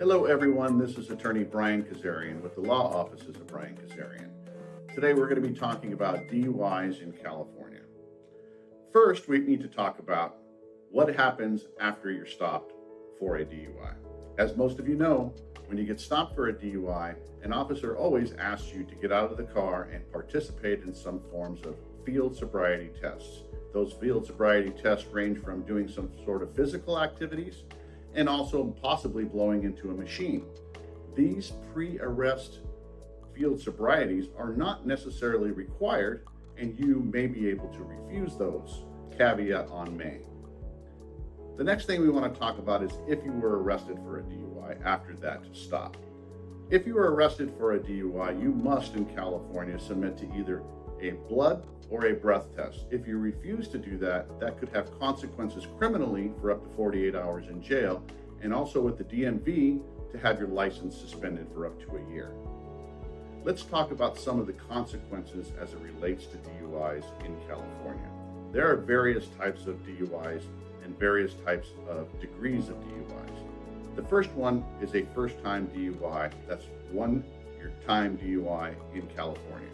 Hello everyone, this is attorney Brian Kazarian with the law offices of Brian Kazarian. Today we're going to be talking about DUIs in California. First, we need to talk about what happens after you're stopped for a DUI. As most of you know, when you get stopped for a DUI, an officer always asks you to get out of the car and participate in some forms of field sobriety tests. Those field sobriety tests range from doing some sort of physical activities and also possibly blowing into a machine. These pre-arrest field sobrieties are not necessarily required, and you may be able to refuse those, caveat on may. The next thing we want to talk about is if you were arrested for a DUI after that stop. If you were arrested for a DUI, you must in California submit to either a blood or a breath test. If you refuse to do that, that could have consequences criminally for up to 48 hours in jail, and also with the DMV to have your license suspended for up to a year. Let's talk about some of the consequences as it relates to DUIs in California. There are various types of DUIs and various types of degrees of DUIs. The first one is a first-time DUI. That's one-year time DUI in California.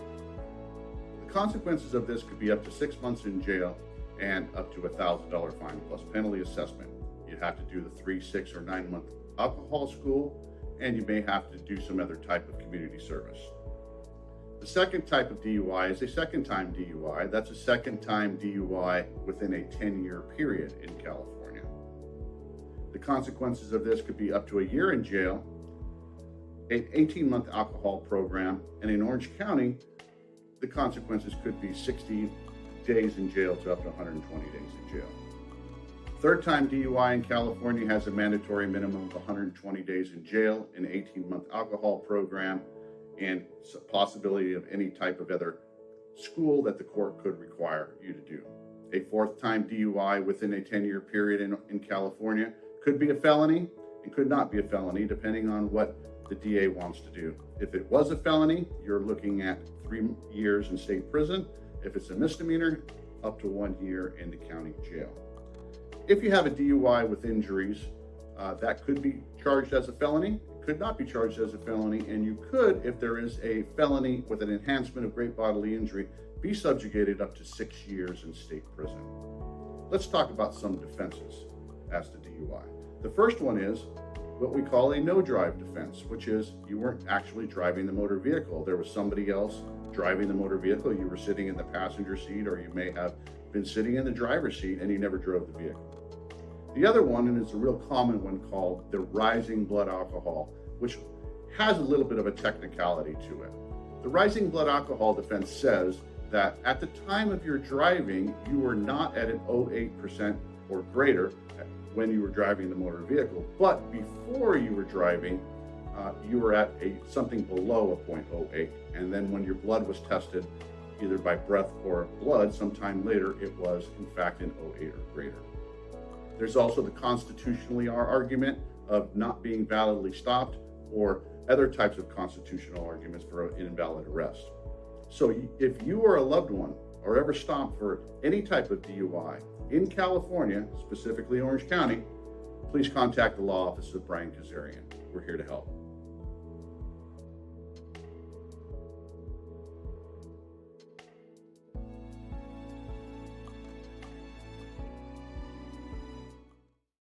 The consequences of this could be up to 6 months in jail and up to $1,000 fine plus penalty assessment. You'd have to do the 3, 6, or 9-month alcohol school, and you may have to do some other type of community service. The second type of DUI is a second-time DUI. That's a second-time DUI within a 10-year period in California. The consequences of this could be up to a year in jail, an 18-month alcohol program, and in Orange County, the consequences could be 60 days in jail to up to 120 days in jail. Third-time DUI in California has a mandatory minimum of 120 days in jail, an 18-month alcohol program, and possibility of any type of other school that the court could require you to do. A fourth-time DUI within a 10-year period in California could be a felony and could not be a felony, depending on what the DA wants to do. If it was a felony, you're looking at 3 years in state prison. If it's a misdemeanor, up to 1 year in the county jail. If you have a DUI with injuries, that could be charged as a felony, could not be charged as a felony, and you could, if there is a felony with an enhancement of great bodily injury, be subjugated up to 6 years in state prison. Let's talk about some defenses as to DUI. The first one is what we call a no-drive defense, which is you weren't actually driving the motor vehicle. There was somebody else driving the motor vehicle. You were sitting in the passenger seat, or you may have been sitting in the driver's seat and you never drove the vehicle. The other one, and it's a real common one, called the rising blood alcohol, which has a little bit of a technicality to it. The rising blood alcohol defense says that at the time of your driving, you were not at an 0.08% or greater when you were driving the motor vehicle, but before you were driving, you were at something below a 0.08, and then when your blood was tested, either by breath or blood, sometime later, it was in fact an 0.08 or greater. There's also the constitutionally argument of not being validly stopped, or other types of constitutional arguments for an invalid arrest. So if you or a loved one are ever stopped for any type of DUI in California, specifically Orange County, please contact the law office of Brian Kazarian. We're here to help.